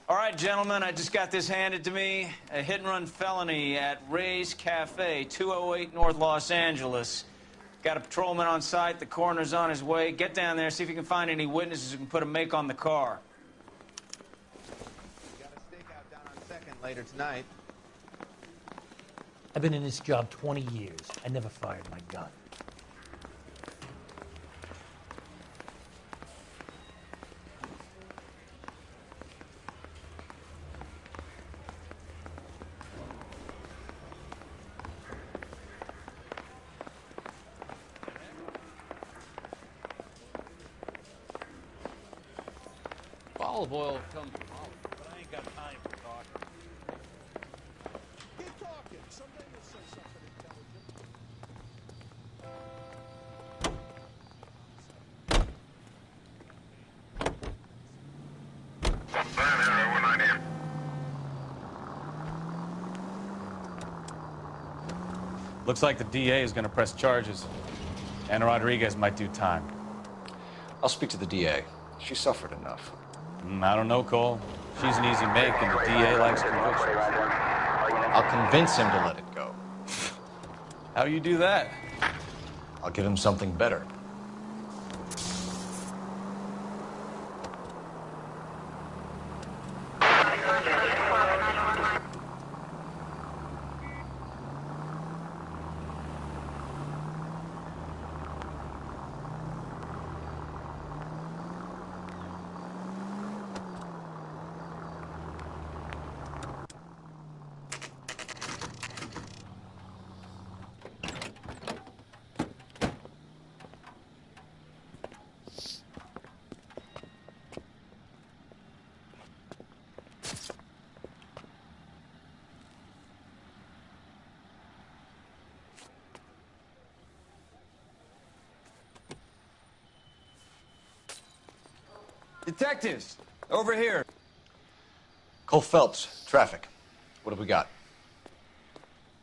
All right, gentlemen, I just got this handed to me. A hit-and-run felony at Ray's Cafe, 208 North Los Angeles. Got a patrolman on site. The coroner's on his way. Get down there, see if you can find any witnesses who can put a make on the car. Got a stakeout down on 2nd later tonight. I've been in this job 20 years. I never fired my gun. Olive oil comes from olive, but I ain't got time for talking. Keep talking. Someday you'll say something intelligent. Looks like the DA is going to press charges. Anna Rodriguez might do time. I'll speak to the DA. She suffered enough. I don't know, Cole. She's an easy make, and the DA likes conviction. I'll convince him to let it go. How do you do that? I'll give him something better. Detectives, over here. Cole Phelps, traffic. What have we got?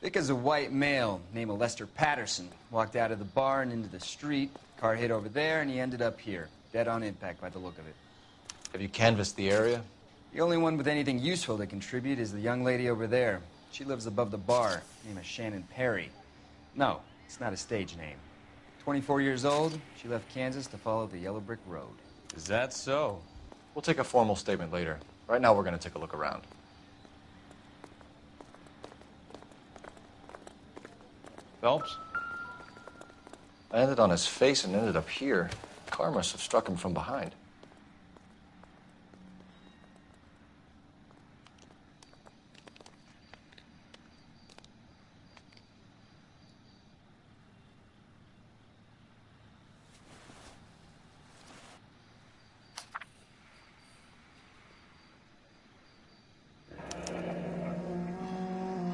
Vic is a white male named Lester Patterson. Walked out of the bar and into the street. Car hit over there, and he ended up here. Dead on impact by the look of it. Have you canvassed the area? The only one with anything useful to contribute is the young lady over there. She lives above the bar. Name is Shannon Perry. No, it's not a stage name. 24 years old, she left Kansas to follow the Yellow Brick Road. Is that so? We'll take a formal statement later. Right now, we're going to take a look around. Phelps? I landed on his face and ended up here. The car must have struck him from behind.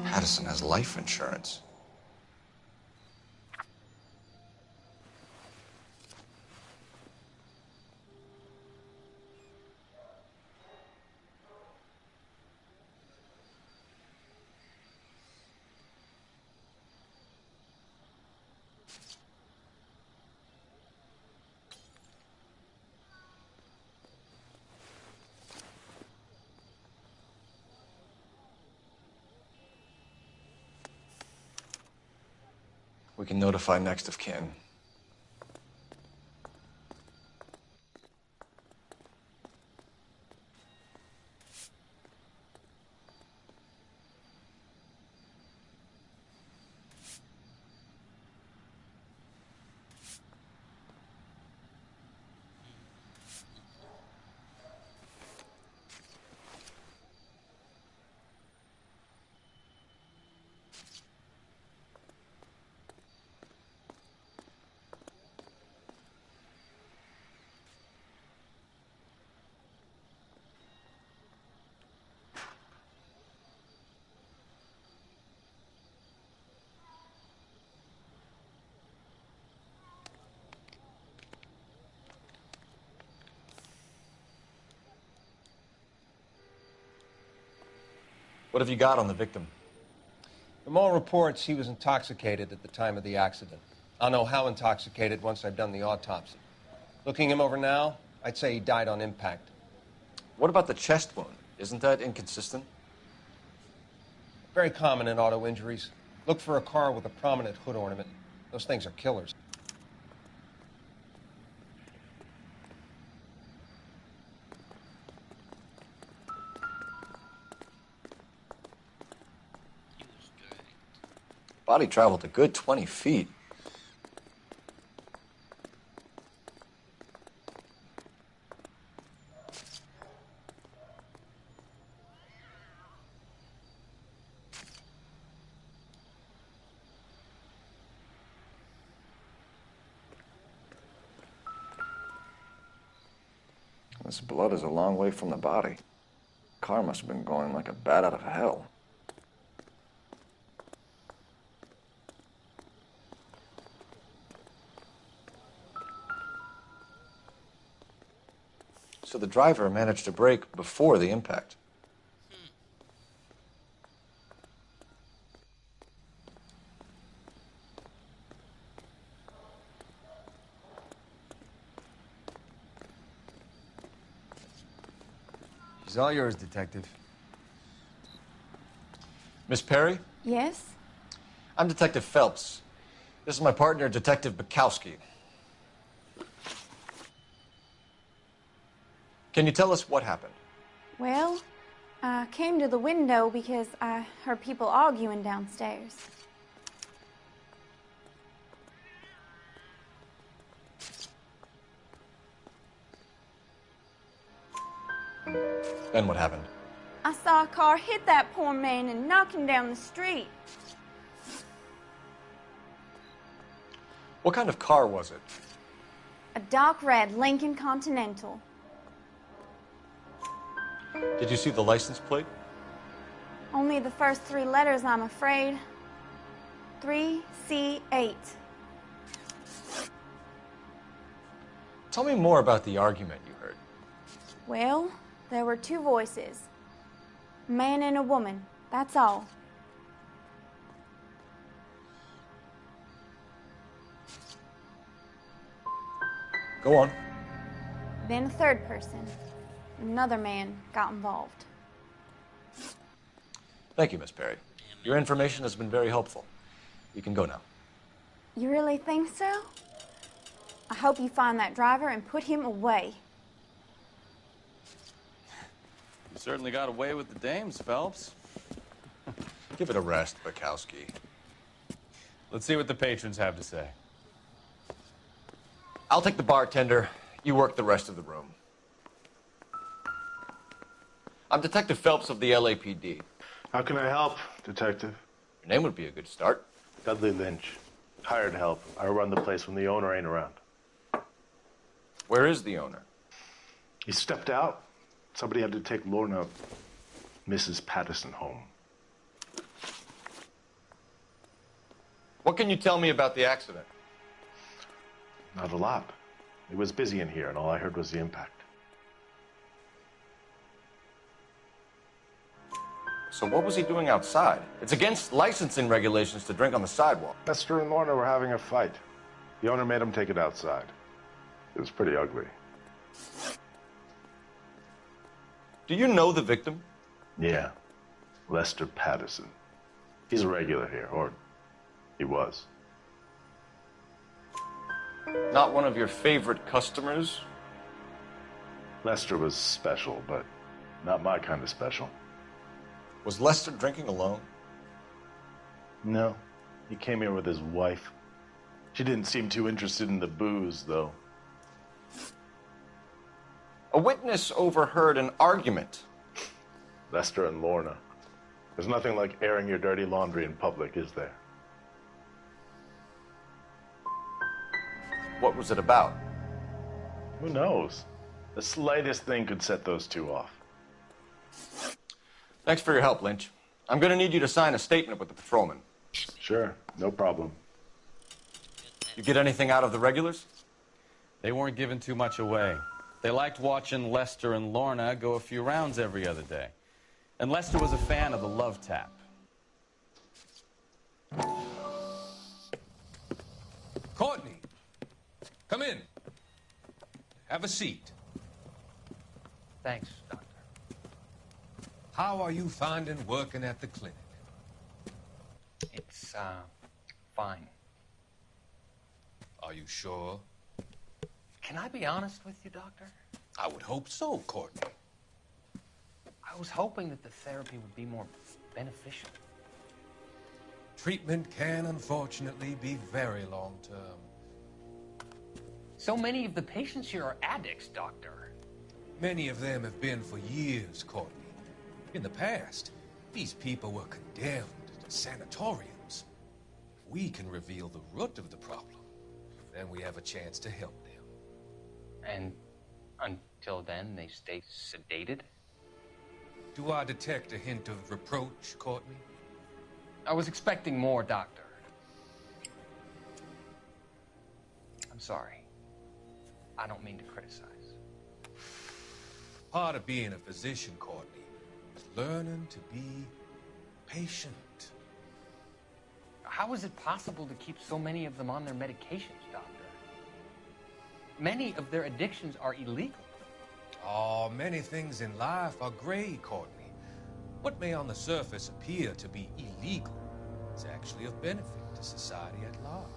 Patterson has life insurance. We can notify next of kin. What have you got on the victim? From all reports, he was intoxicated at the time of the accident. I'll know how intoxicated once I've done the autopsy. Looking him over now, I'd say he died on impact. What about the chest wound? Isn't that inconsistent? Very common in auto injuries. Look for a car with a prominent hood ornament. Those things are killers. Body traveled a good 20 feet. This blood is a long way from the body. Car must have been going like a bat out of hell. So the driver managed to brake before the impact. She's all yours, Detective. Miss Perry? Yes? I'm Detective Phelps. This is my partner, Detective Bukowski. Can you tell us what happened? Well, I came to the window because I heard people arguing downstairs. Then what happened? I saw a car hit that poor man and knock him down the street. What kind of car was it? A dark red Lincoln Continental. Did you see the license plate? Only the first three letters, I'm afraid. 3C8. Tell me more about the argument you heard. Well, there were two voices. A man and a woman, that's all. Go on. Then a third person. Another man got involved. Thank you, Miss Perry. Your information has been very helpful. You can go now. You really think so? I hope you find that driver and put him away. You certainly got away with the dames, Phelps. Give it a rest, Bukowski. Let's see what the patrons have to say. I'll take the bartender. You work the rest of the room. I'm Detective Phelps of the LAPD. How can I help, Detective? Your name would be a good start. Dudley Lynch. Hired help. I run the place when the owner ain't around. Where is the owner? He stepped out. Somebody had to take Lorna, Mrs. Patterson, home. What can you tell me about the accident? Not a lot. It was busy in here, and all I heard was the impact. So what was he doing outside? It's against licensing regulations to drink on the sidewalk. Lester and Lorna were having a fight. The owner made him take it outside. It was pretty ugly. Do you know the victim? Yeah. Lester Patterson. He's a regular here, or he was. Not one of your favorite customers? Lester was special, but not my kind of special. Was Lester drinking alone? No. He came here with his wife. She didn't seem too interested in the booze, though. A witness overheard an argument. Lester and Lorna. There's nothing like airing your dirty laundry in public, is there? What was it about? Who knows? The slightest thing could set those two off. Thanks for your help, Lynch. I'm going to need you to sign a statement with the patrolman. Sure, no problem. You get anything out of the regulars? They weren't giving too much away. They liked watching Lester and Lorna go a few rounds every other day. And Lester was a fan of the love tap. Courtney, come in. Have a seat. Thanks, Doctor. How are you finding working at the clinic? It's, fine. Are you sure? Can I be honest with you, Doctor? I would hope so, Courtney. I was hoping that the therapy would be more beneficial. Treatment can, unfortunately, be very long-term. So many of the patients here are addicts, Doctor. Many of them have been for years, Courtney. In the past, these people were condemned to sanatoriums. If we can reveal the root of the problem, then we have a chance to help them. And until then, they stay sedated? Do I detect a hint of reproach, Courtney? I was expecting more, Doctor. I'm sorry. I don't mean to criticize. Part of being a physician, Courtney, is learning to be patient. How is it possible to keep so many of them on their medications, Doctor? Many of their addictions are illegal. Oh, many things in life are gray, Courtney. What may on the surface appear to be illegal is actually of benefit to society at large.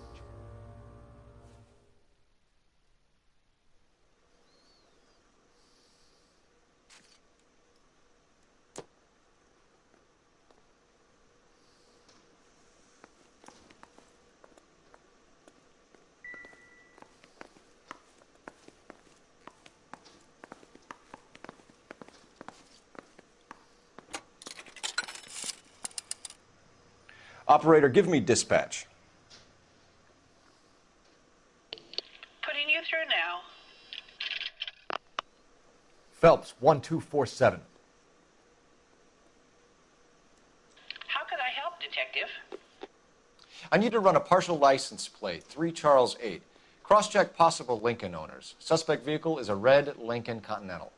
Operator, give me dispatch. Putting you through now. Phelps, 1247. How could I help, Detective? I need to run a partial license plate, 3 Charles 8. Cross-check possible Lincoln owners. Suspect vehicle is a red Lincoln Continental.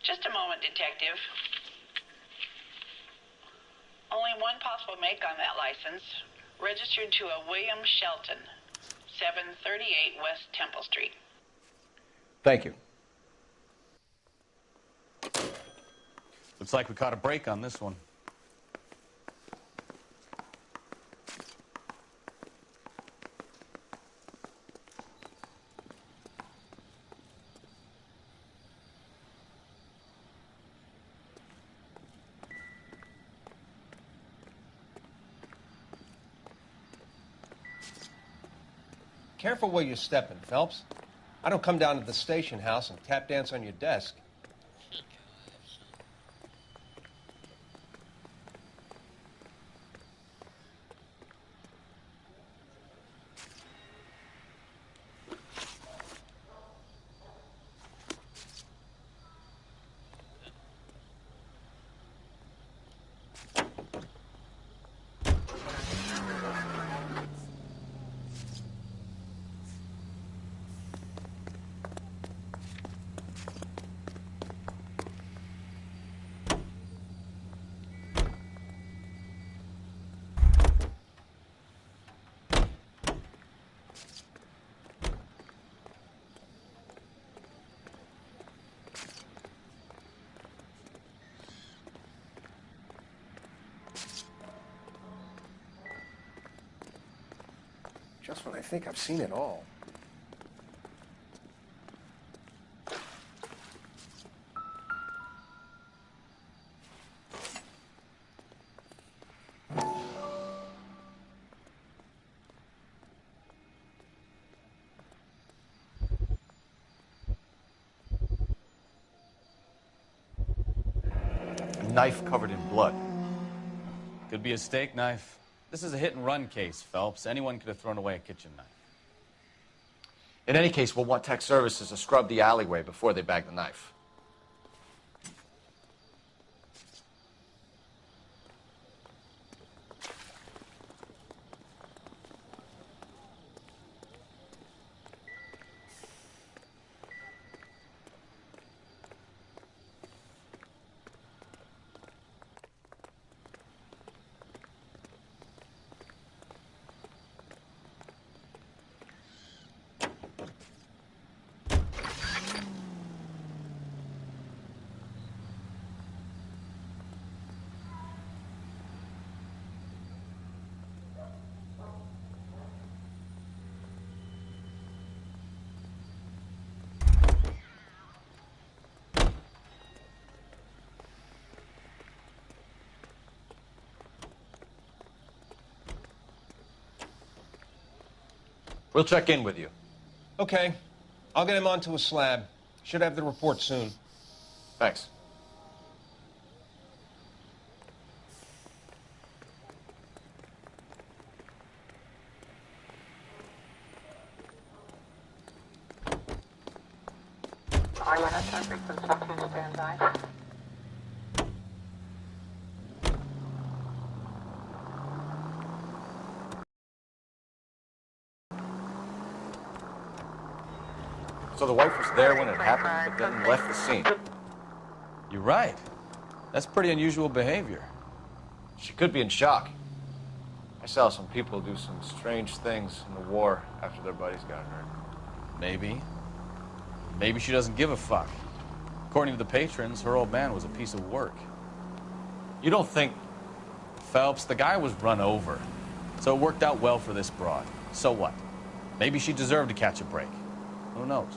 Just a moment, Detective. Only one possible make on that license. Registered to a William Shelton, 738 West Temple Street. Thank you. Looks like we caught a break on this one. Careful where you're stepping, Phelps. I don't come down to the station house and tap dance on your desk. Just when I think I've seen it all. A knife covered in blood. Could be a steak knife. This is a hit-and-run case, Phelps. Anyone could have thrown away a kitchen knife. In any case, we'll want tech services to scrub the alleyway before they bag the knife. We'll check in with you. Okay. I'll get him onto a slab. Should have the report soon. Thanks. So the wife was there when it happened, but then left the scene. You're right. That's pretty unusual behavior. She could be in shock. I saw some people do some strange things in the war after their buddies got hurt. Maybe. Maybe she doesn't give a fuck. According to the patrons, her old man was a piece of work. You don't think... Phelps, the guy was run over. So it worked out well for this broad. So what? Maybe she deserved to catch a break. Who knows?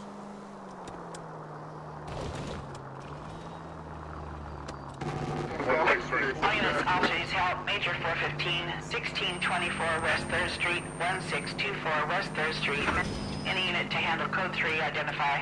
Units, officers help. Major 415, 1624 West 3rd Street, 1624 West 3rd Street. Any unit to handle code 3, identify.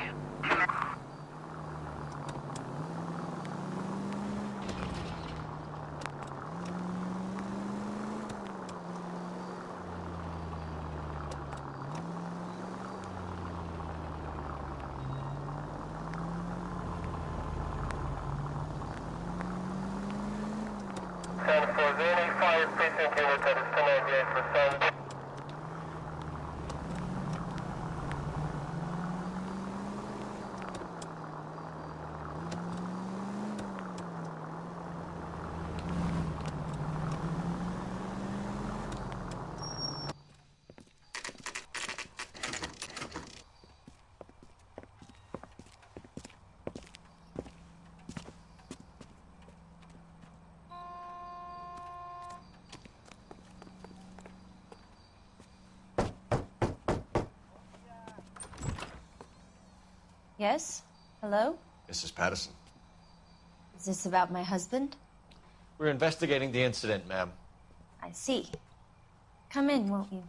Yes? Hello? Mrs. Patterson. Is this about my husband? We're investigating the incident, ma'am. I see. Come in, won't you?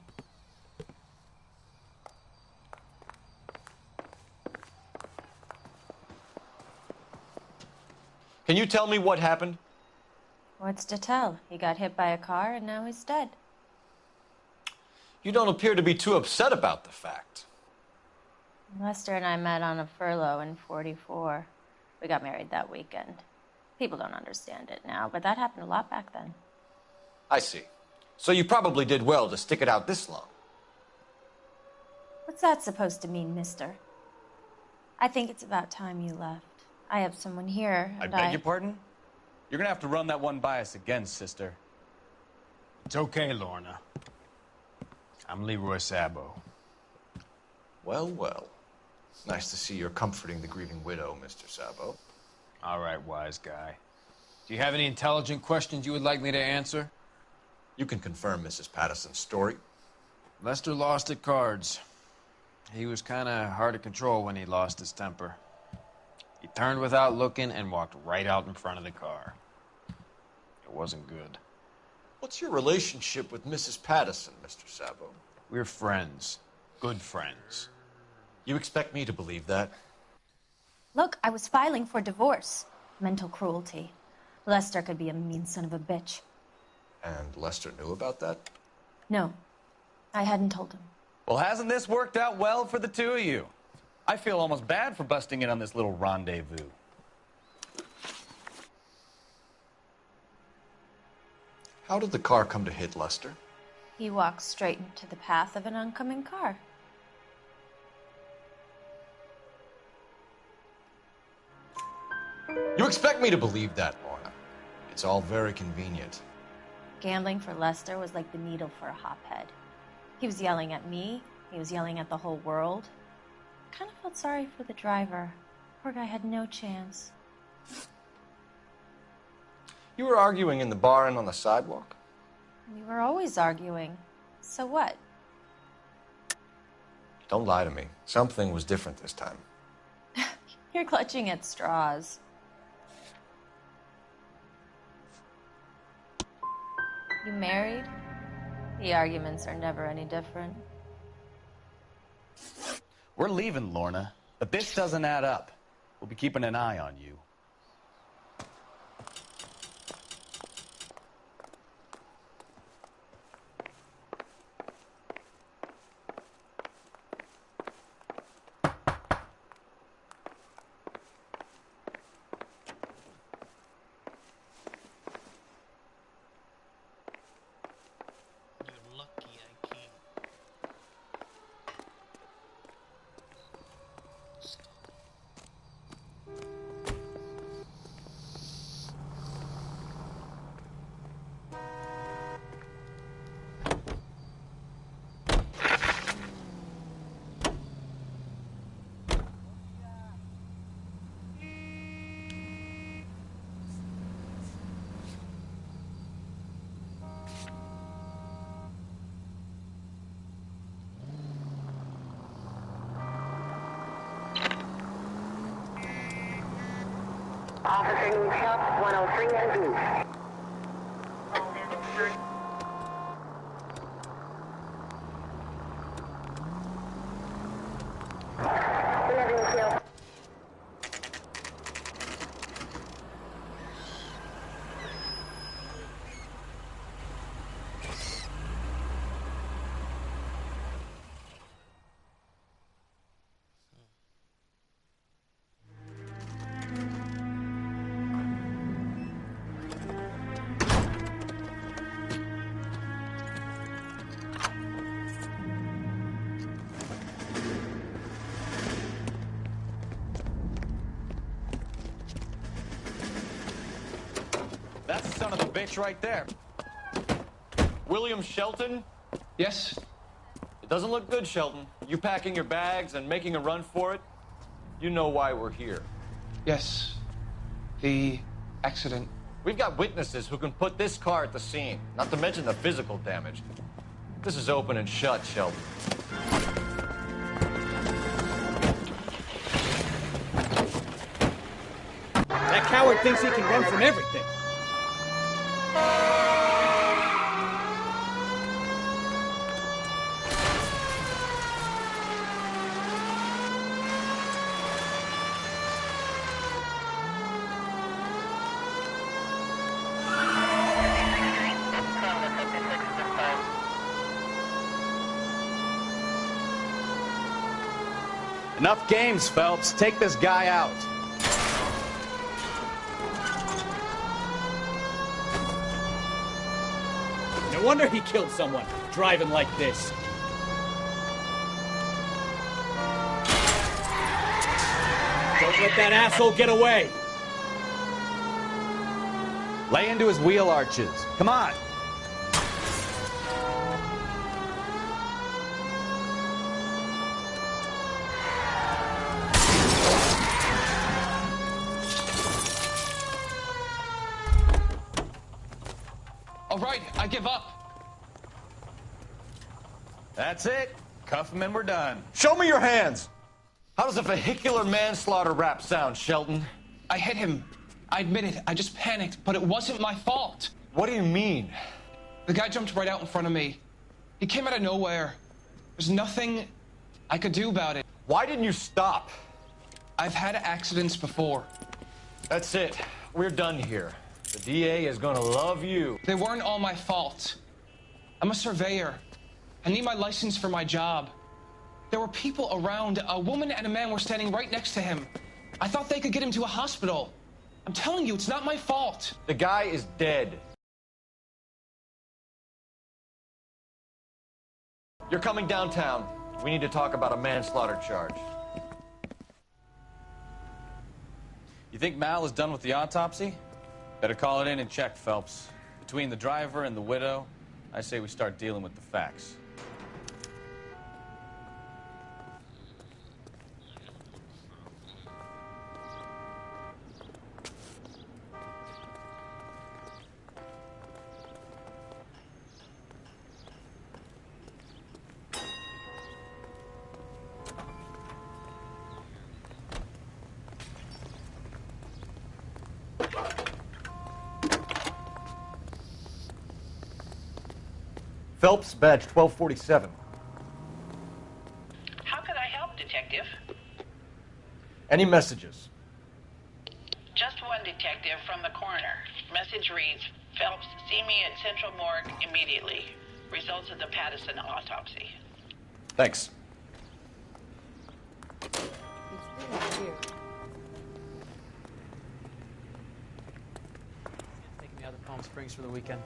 Can you tell me what happened? What's to tell? He got hit by a car and now he's dead. You don't appear to be too upset about the fact. Lester and I met on a furlough in '44. We got married that weekend. People don't understand it now, but that happened a lot back then. I see. So you probably did well to stick it out this long. What's that supposed to mean, mister? I think it's about time you left. I have someone here, I and beg your pardon? You're gonna have to run that one by us again, sister. It's okay, Lorna. I'm Leroy Sabo. Well, well. Nice to see you're comforting the grieving widow, Mr. Sabo. All right, wise guy. Do you have any intelligent questions you would like me to answer? You can confirm Mrs. Patterson's story. Lester lost at cards. He was kind of hard to control when he lost his temper. He turned without looking and walked right out in front of the car. It wasn't good. What's your relationship with Mrs. Patterson, Mr. Sabo? We're friends. Good friends. You expect me to believe that? Look, I was filing for divorce. Mental cruelty. Lester could be a mean son of a bitch. And Lester knew about that? No, I hadn't told him. Well, hasn't this worked out well for the two of you? I feel almost bad for busting in on this little rendezvous. How did the car come to hit Lester? He walked straight into the path of an oncoming car. You expect me to believe that, Lorna? It's all very convenient. Gambling for Lester was like the needle for a hophead. He was yelling at me. He was yelling at the whole world. I kind of felt sorry for the driver. Poor guy had no chance. You were arguing in the bar and on the sidewalk? We were always arguing. So what? Don't lie to me. Something was different this time. You're clutching at straws. You married? The arguments are never any different. We're leaving, Lorna, but this doesn't add up. We'll be keeping an eye on you. Officer needs help, 103 and Blue. That's the son of the bitch right there. William Shelton? Yes? It doesn't look good, Shelton. You packing your bags and making a run for it? You know why we're here. Yes. The accident. We've got witnesses who can put this car at the scene, not to mention the physical damage. This is open and shut, Shelton. That coward thinks he can run from everything. Enough games, Phelps. Take this guy out. No wonder he killed someone, driving like this. Don't let that asshole get away. Lay into his wheel arches. Come on. All right, I give up. That's it. Cuff him and we're done. Show me your hands! How does a vehicular manslaughter rap sound, Shelton? I hit him. I admit it. I just panicked, but it wasn't my fault. What do you mean? The guy jumped right out in front of me. He came out of nowhere. There's nothing I could do about it. Why didn't you stop? I've had accidents before. That's it. We're done here. The DA is gonna love you. They weren't all my fault. I'm a surveyor. I need my license for my job. There were people around. A woman and a man were standing right next to him. I thought they could get him to a hospital. I'm telling you, it's not my fault. The guy is dead. You're coming downtown. We need to talk about a manslaughter charge. You think Mal is done with the autopsy? Better call it in and check, Phelps. Between the driver and the widow, I say we start dealing with the facts. Phelps, badge 1247. How could I help, Detective? Any messages? Just one detective from the coroner. Message reads, Phelps, see me at Central Morgue immediately. Results of the Pattison autopsy. Thanks. Taking me out to Palm Springs for the weekend.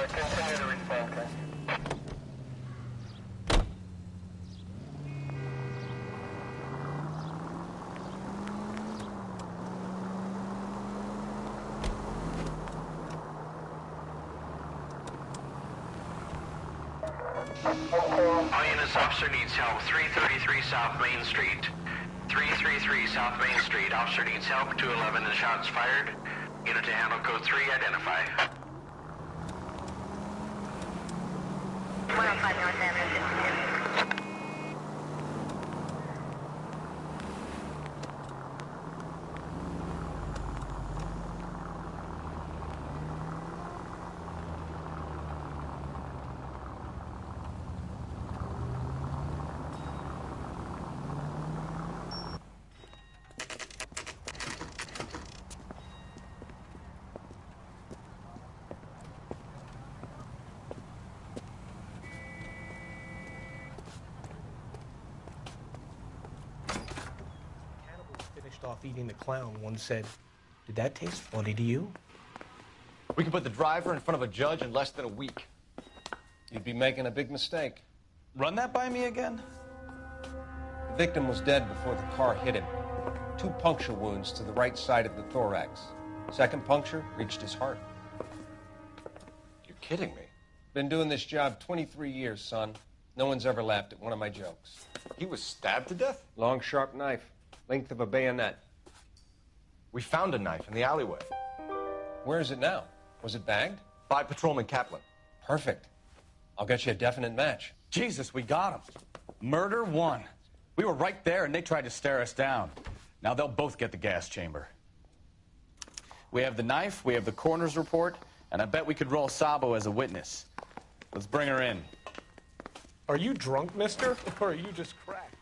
Continue to respond, okay? All units, officer needs help. 333 South Main Street. 333 South Main Street. Officer needs help. 211 and shots fired. Unit to handle code 3, identify. 105 North Avenue. Finished off eating the clown. One said, "Did that taste funny to you?" We can put the driver in front of a judge in less than a week. You'd be making a big mistake. Run that by me again? The victim was dead before the car hit him. 2 puncture wounds to the right side of the thorax. Second puncture reached his heart. You're kidding me. Been doing this job 23 years, son. No one's ever laughed at one of my jokes. He was stabbed to death? Long, sharp knife. Length of a bayonet. We found a knife in the alleyway. Where is it now? Was it bagged? By Patrolman Kaplan. Perfect. I'll get you a definite match. Jesus, we got him. Murder 1. We were right there and they tried to stare us down. Now they'll both get the gas chamber. We have the knife, we have the coroner's report, and I bet we could roll Sabo as a witness. Let's bring her in. Are you drunk, mister? Or are you just cracked?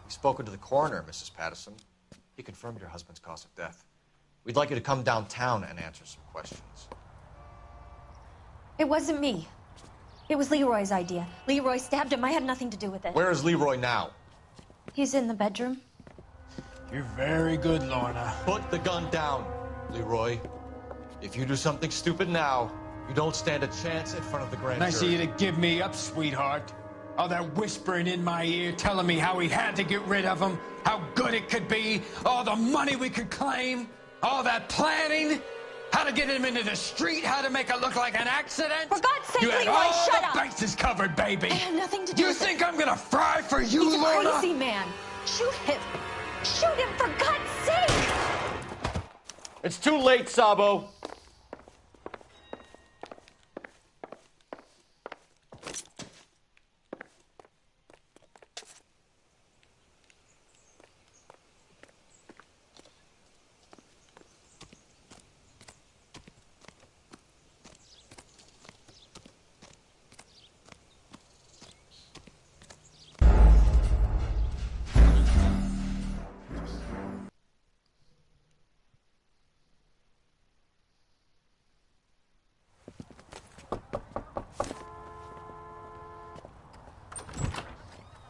Spoken to the coroner, Mrs. Pattison. He confirmed your husband's cause of death. We'd like you to come downtown and answer some questions. It wasn't me. It was Leroy's idea. Leroy stabbed him. I had nothing to do with it. Where is Leroy now? He's in the bedroom. You're very good, Lorna. Put the gun down, Leroy. If you do something stupid now, you don't stand a chance in front of the grand Nice of jury. you to give me up, sweetheart. All that whispering in my ear, telling me how we had to get rid of him, how good it could be, all the money we could claim, all that planning, how to get him into the street, how to make it look like an accident. For God's sake, You had Leroy, all shut the up. bases covered, baby. I have nothing to do You with think it. I'm gonna fry for you, He's a Lorna? crazy man. Shoot him. Shoot him, for God's sake. It's too late, Sabo.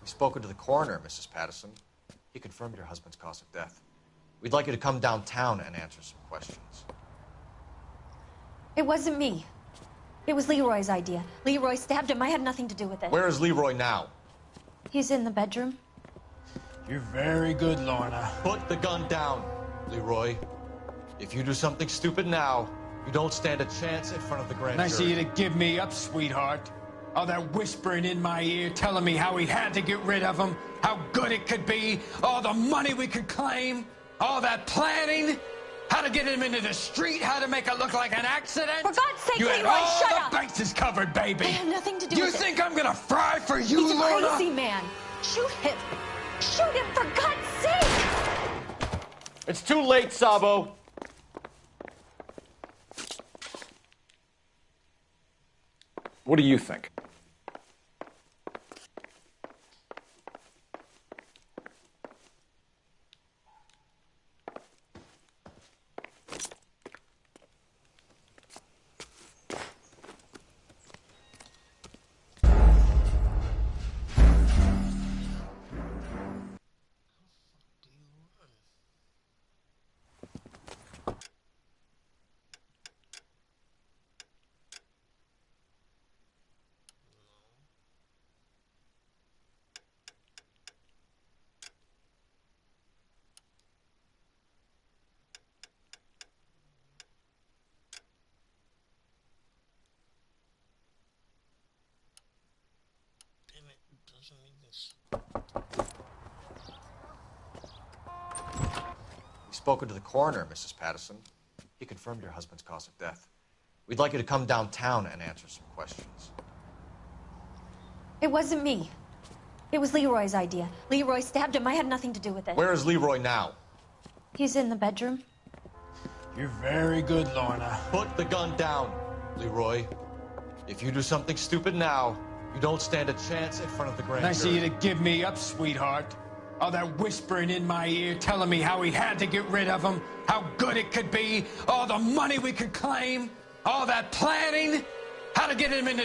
We've spoken to the coroner, Mrs. Patterson. He confirmed your husband's cause of death. We'd like you to come downtown and answer some questions. It wasn't me. It was Leroy's idea. Leroy stabbed him. I had nothing to do with it. Where is Leroy now? He's in the bedroom. You're very good, Lorna. Put the gun down, Leroy. If you do something stupid now, you don't stand a chance in front of the grand Nice of jury. you to give me up, sweetheart. All that whispering in my ear, telling me how we had to get rid of him, how good it could be, all the money we could claim, all that planning, how to get him into the street, how to make it look like an accident. For God's sake, You had Leroy, all shut the up. bases covered, baby. I have nothing to do You with it. think I'm gonna fry for you, He's a Lorna? crazy man. Shoot him. Shoot him, for God's sake. It's too late, Sabo. What do you think? We've spoken to the coroner, Mrs. Patterson. He confirmed your husband's cause of death. We'd like you to come downtown and answer some questions. It wasn't me. It was Leroy's idea. Leroy stabbed him. I had nothing to do with it. Where is Leroy now? He's in the bedroom. You're very good, Lorna. Put the gun down, Leroy. If you do something stupid now, you don't stand a chance in front of the grand Nice of jury. you to give me up, sweetheart. All that whispering in my ear, telling me how we had to get rid of him, how good it could be, all the money we could claim, all that planning, how to get him into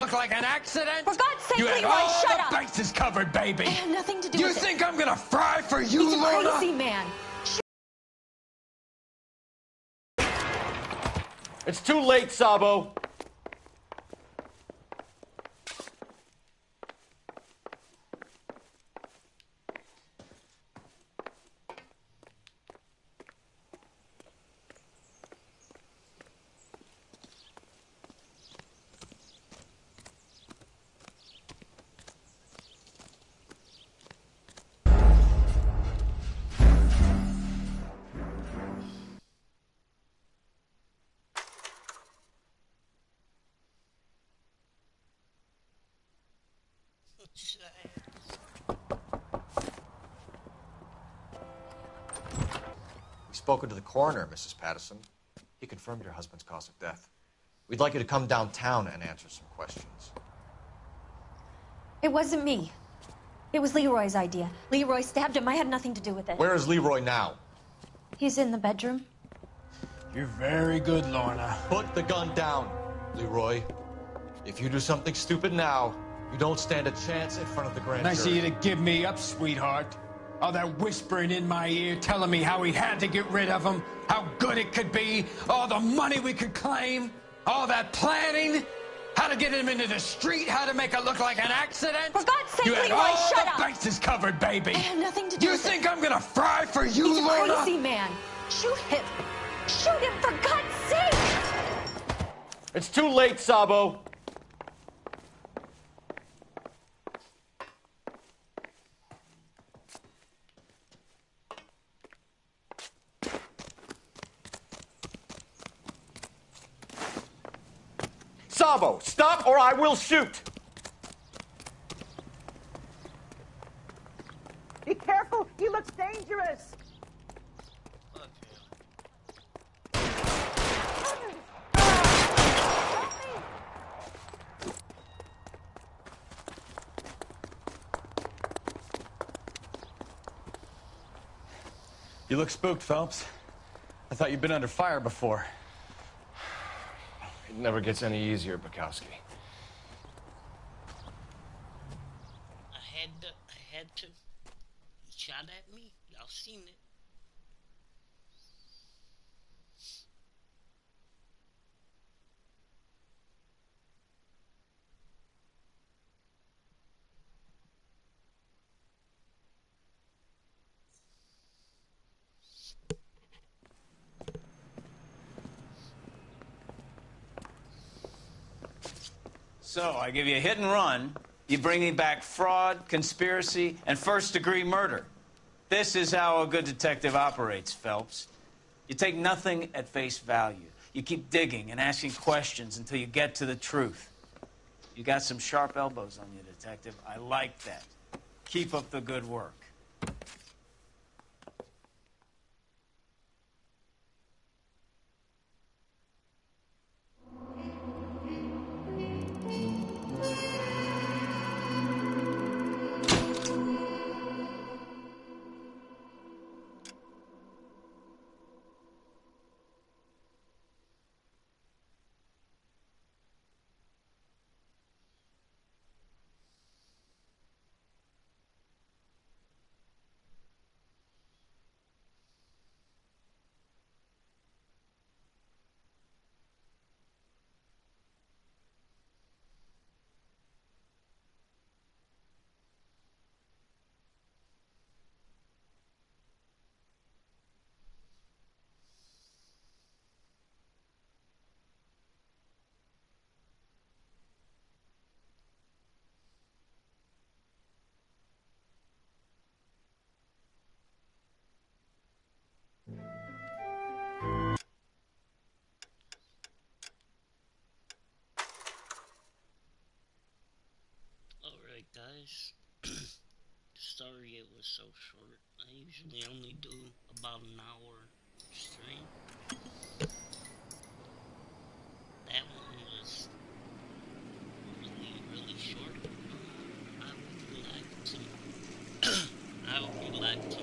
look like an accident. For God's sake, You had Leroy, all shut the up. bases covered, baby. I have nothing to do You with it. think I'm gonna fry for you, He's a Lorna? crazy man. It's too late, Sabo. We've spoken to the coroner, Mrs. Patterson. He confirmed your husband's cause of death. We'd like you to come downtown and answer some questions. It wasn't me. It was Leroy's idea. Leroy stabbed him. I had nothing to do with it. Where is Leroy now? He's in the bedroom. You're very good, Lorna. Put the gun down, Leroy. If you do something stupid now, You don't stand a chance in front of the grand Nice of jury. you to give me up, sweetheart. All that whispering in my ear, telling me how he had to get rid of him, how good it could be, all the money we could claim, all that planning, how to get him into the street, how to make it look like an accident. For God's sake, you had Leroy, all shut the up. bases covered, baby. I have nothing to do You with think it. I'm gonna fry for you, He's a Lorna? crazy man. Shoot him. Shoot him, for God's sake. It's too late, Sabo. Sabo, stop or I will shoot! Be careful, he looks dangerous. You look spooked, Phelps. I thought you'd been under fire before. It never gets any easier, Bukowski. I had to. He shot at me. Y'all seen it. So, I give you a hit and run. You bring me back fraud, conspiracy, and first-degree murder. This is how a good detective operates, Phelps. You take nothing at face value. You keep digging and asking questions until you get to the truth. You got some sharp elbows on you, detective. I like that. Keep up the good work. Alright, guys. Sorry it was so short. I usually only do about an hour stream. That one was really short. I would like to